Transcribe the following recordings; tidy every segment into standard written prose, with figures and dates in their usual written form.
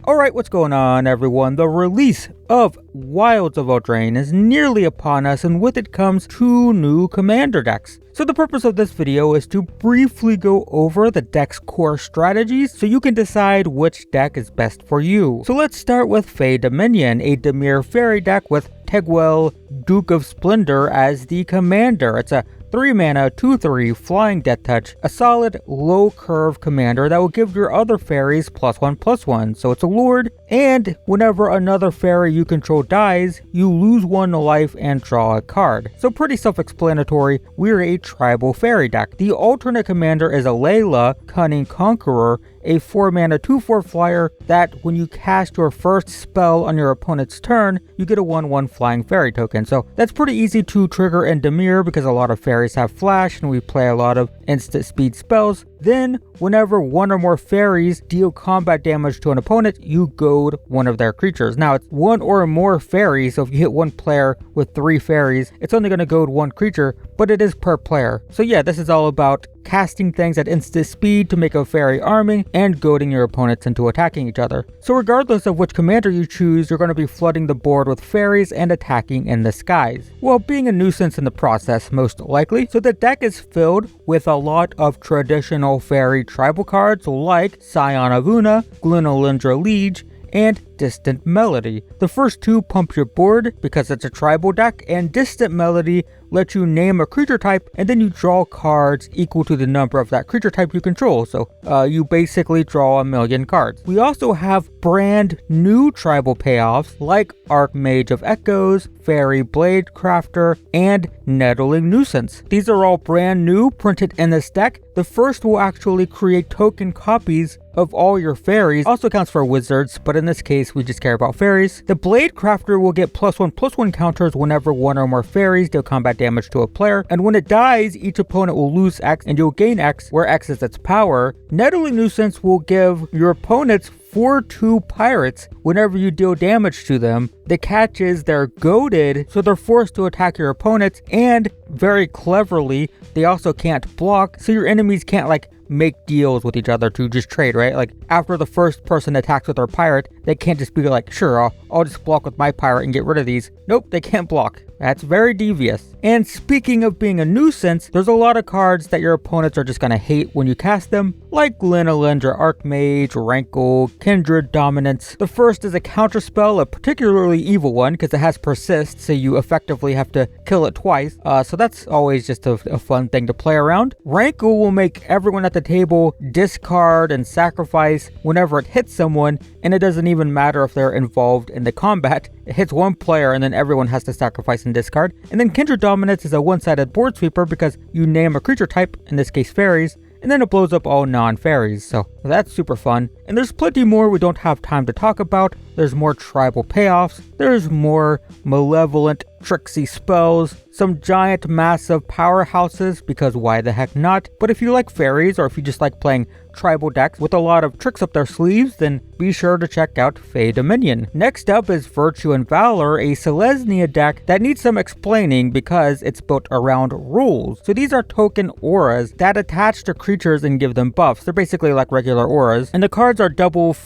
Alright, what's going on everyone? The release of Wilds of Eldraine is nearly upon us, and with it comes 2 new commander decks. So the purpose of this video is to briefly go over the deck's core strategies so you can decide which deck is best for you. So let's start with Fae Dominion, a Dimir faerie deck with Tegwell, Duke of Splendor as the commander. It's a 3-mana, 2/3 flying death touch, a solid low curve commander that will give your other fairies +1/+1. So it's a lord, and whenever another fairy you control dies, you lose 1 life and draw a card. So pretty self-explanatory, we're a tribal fairy deck. The alternate commander is a Layla, Cunning Conqueror, a 4-mana 2/4 flyer that when you cast your first spell on your opponent's turn, you get a 1/1 flying fairy token. So that's pretty easy to trigger in Dimir because a lot of fairies have flash and we play a lot of instant speed spells. Then, whenever 1 or more fairies deal combat damage to an opponent, you goad one of their creatures. Now, it's 1 or more fairies, so if you hit 1 player with 3 fairies, it's only going to goad 1 creature, but it is per player. So yeah, this is all about casting things at instant speed to make a fairy army, and goading your opponents into attacking each other. So regardless of which commander you choose, you're going to be flooding the board with fairies and attacking in the skies, while being a nuisance in the process most likely. So the deck is filled with a lot of traditional fairy tribal cards like Scion of Una, Glenalindra Liege, and Distant Melody. The first 2 pump your board because it's a tribal deck, and Distant Melody lets you name a creature type and then you draw cards equal to the number of that creature type you control. So you basically draw 1,000,000 cards. We also have brand new tribal payoffs like Archmage of Echoes, Fairy Blade Crafter, and Nettling Nuisance. These are all brand new, printed in this deck. The first will actually create token copies of all your fairies. Also counts for wizards, but in this case we just care about fairies. The Blade Crafter will get +1/+1 counters whenever 1 or more fairies deal combat damage to a player, and when it dies, each opponent will lose X and you'll gain X, where X is its power. Nettling Nuisance will give your opponents 4/2 pirates whenever you deal damage to them. The catch is they're goaded, so they're forced to attack your opponents, and very cleverly, they also can't block, so your enemies can't make deals with each other to just trade, right? Like after the first person attacks with their pirate, they can't just be like, sure, I'll just block with my pirate and get rid of these. Nope, they can't block. That's very devious. And speaking of being a nuisance, there's a lot of cards that your opponents are just gonna hate when you cast them, like Glenalindra Archmage, Rankle, Kindred Dominance. The first is a counterspell, a particularly evil one because it has persist, so you effectively have to kill it twice. So that's always just a fun thing to play around. Rankle will make everyone at the table discard and sacrifice whenever it hits someone, and it doesn't even matter if they're involved in the combat. It hits 1 player and then everyone has to sacrifice and discard. And then Kindred Dominance is a 1-sided board sweeper because you name a creature type, in this case fairies, and then it blows up all non-fairies, so that's super fun. And there's plenty more we don't have time to talk about. There's more tribal payoffs, there's more malevolent, tricksy spells, some giant massive powerhouses, because why the heck not? But if you like fairies, or if you just like playing tribal decks with a lot of tricks up their sleeves, then be sure to check out Fae Dominion. Next up is Virtue and Valor, a Selesnya deck that needs some explaining because it's built around rules. So these are token auras that attach to creatures and give them buffs. They're basically like regular auras, and the cards are double,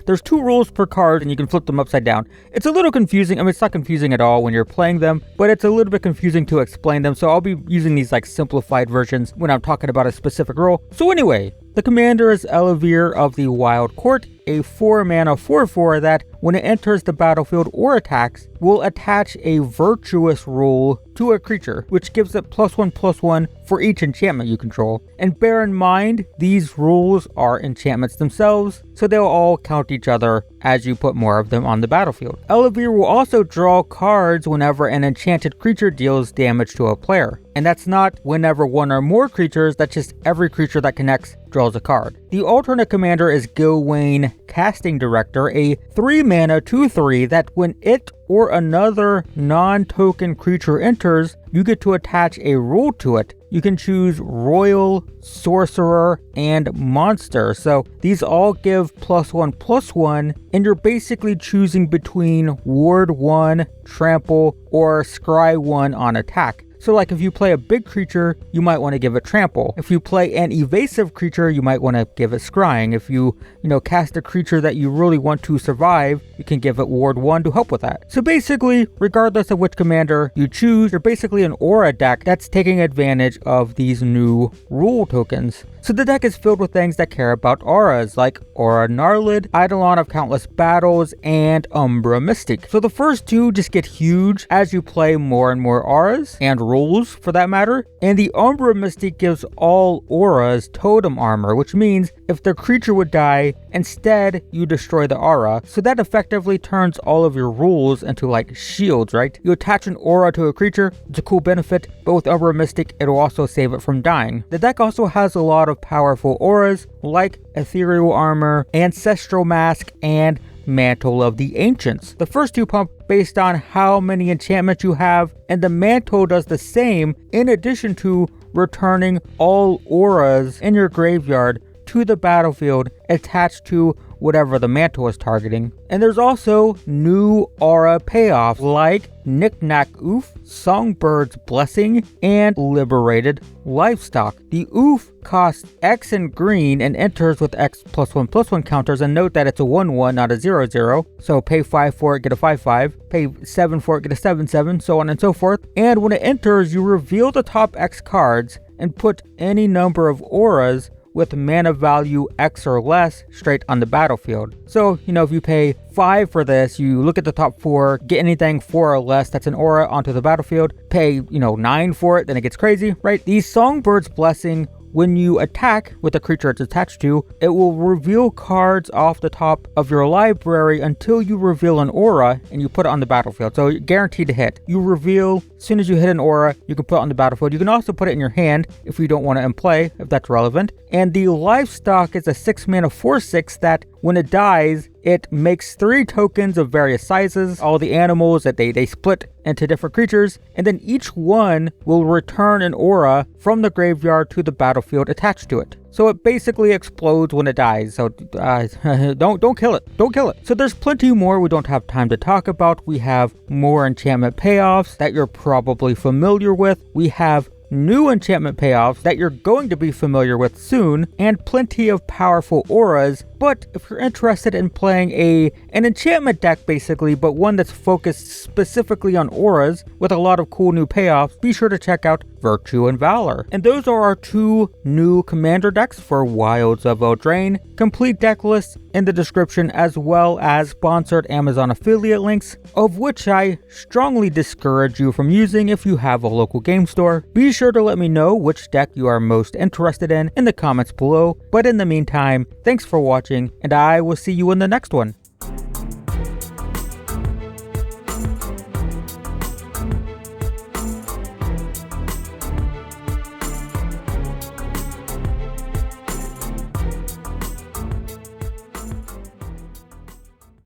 there's 2 rules per card and you can flip them upside down. It's a little confusing. I mean, it's not confusing at all when you're playing them, but it's a little bit confusing to explain them, so I'll be using these simplified versions when I'm talking about a specific rule. So anyway, the commander is Eldraine of the Wild Court, a 4-mana 4/4 that, when it enters the battlefield or attacks, will attach a virtuous rule to a creature, which gives it +1/+1 for each enchantment you control. And bear in mind, these rules are enchantments themselves, so they'll all count each other as you put more of them on the battlefield. Eldraine will also draw cards whenever an enchanted creature deals damage to a player. And that's not whenever 1 or more creatures, that's just every creature that connects draws a card. The alternate commander is Gilwain, Casting Director, a 3-mana 2/3 that when it or another non-token creature enters, you get to attach a rule to it. You can choose Royal, Sorcerer, and Monster. So these all give +1/+1, and you're basically choosing between Ward 1, Trample, or Scry 1 on attack. So like if you play a big creature, you might want to give it trample. If you play an evasive creature, you might want to give it scrying. If you cast a creature that you really want to survive, you can give it ward 1 to help with that. So basically, regardless of which commander you choose, you're basically an aura deck that's taking advantage of these new rule tokens. So the deck is filled with things that care about auras, like Aura Gnarlid, Eidolon of Countless Battles, and Umbra Mystic. So the first two just get huge as you play more and more auras, and rules for that matter. And the Umbra Mystic gives all auras totem armor, which means if the creature would die, instead you destroy the aura. So that effectively turns all of your rules into like shields, right? You attach an aura to a creature, it's a cool benefit, but with Umbra Mystic, it'll also save it from dying. The deck also has a lot of powerful auras like Ethereal Armor, Ancestral Mask, and Mantle of the Ancients. The first two pump based on how many enchantments you have, and the Mantle does the same in addition to returning all auras in your graveyard to the battlefield attached to whatever the mantle is targeting. And there's also new aura payoffs like Knick-Knack Oof, Songbird's Blessing, and Liberated Livestock. The Oof costs X in green and enters with X +1/+1 counters, and note that it's a 1/1, not a 0/0. So pay 5 for it, get a 5/5, pay 7 for it, get a 7/7, so on and so forth. And when it enters, you reveal the top X cards and put any number of auras with mana value X or less straight on the battlefield. So, if you pay 5 for this, you look at the top 4, get anything 4 or less that's an aura onto the battlefield, pay, 9 for it, then it gets crazy, right? The Songbird's Blessing, when you attack with the creature it's attached to, it will reveal cards off the top of your library until you reveal an aura and you put it on the battlefield. So you're guaranteed to hit. You reveal, as soon as you hit an aura, you can put it on the battlefield. You can also put it in your hand if you don't want it in play, if that's relevant. And the Livestock is a 6 mana 4/6 that when it dies, it makes 3 tokens of various sizes, all the animals that they split into different creatures, and then each one will return an aura from the graveyard to the battlefield attached to it. So it basically explodes when it dies, so don't kill it, don't kill it. So there's plenty more we don't have time to talk about. We have more enchantment payoffs that you're probably familiar with. We have new enchantment payoffs that you're going to be familiar with soon, and plenty of powerful auras. But if you're interested in playing an enchantment deck basically, but one that's focused specifically on auras with a lot of cool new payoffs, be sure to check out Virtue and Valor. And those are our 2 new commander decks for Wilds of Eldraine. Complete deck lists in the description, as well as sponsored Amazon affiliate links, of which I strongly discourage you from using if you have a local game store. Be sure to let me know which deck you are most interested in the comments below. But in the meantime, thanks for watching, and I will see you in the next one.